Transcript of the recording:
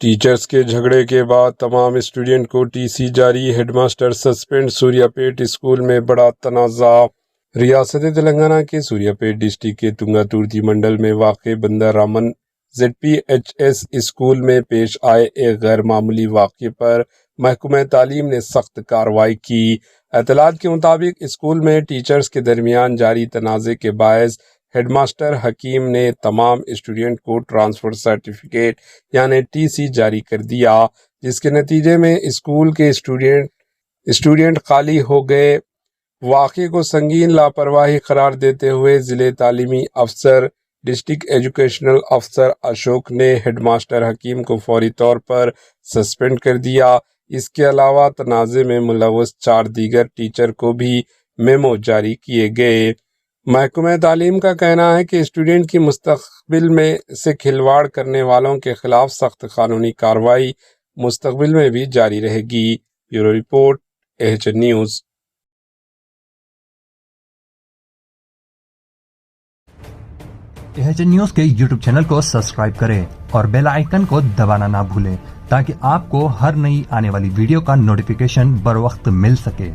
Teachers کے جھگڑے کے بعد تمام اسٹوڈنٹ کو ٹی سی جاری، ہیڈ ماسٹر سسپینڈ۔ سوریہ پیٹ اسکول میں بڑا تنازع۔ ریاست تلنگانہ کے سوریہ پیٹ ڈسٹرکٹ کے تنگاتورتی منڈل میں واقع بندہ رامن Z P H S school میں پیش آئے ایک غیر معمولی واقعے پر محکمہ تعلیم نے سخت کارروائی کی۔ اطلاعات کے مطابق اسکول میں ٹیچرز کے درمیان جاری تنازع کے باعث ہیڈ ماسٹر حکیم نے تمام اسٹوڈنٹ کو ٹرانسفر سرٹیفکیٹ یعنی ٹی سی جاری کر دیا، جس کے نتیجے میں اسکول کے اسٹوڈنٹ خالی ہو گئے۔ واقعے کو سنگین لاپرواہی قرار دیتے ہوئے ضلع تعلیمی افسر ڈسٹرکٹ ایجوکیشنل افسر اشوک نے ہیڈ ماسٹر حکیم کو فوری طور پر سسپینڈ کر دیا۔ اس کے علاوہ تنازع میں ملوث 4 دیگر ٹیچر کو بھی میمو جاری کیے گئے۔ محکمہ تعلیم کا کہنا ہے کہ اسٹوڈنٹ کی مستقبل میں سے کھلواڑ کرنے والوں کے خلاف سخت قانونی کارروائی مستقبل میں بھی جاری رہے گی۔ Bureau report AHN news. AHN news کے یوٹیوب چینل کو سبسکرائب کریں اور بیل آئیکن کو دبانا نہ بھولیں تاکہ آپ کو ہر نئی آنے والی ویڈیو کا نوٹیفیکیشن بر وقت مل سکے۔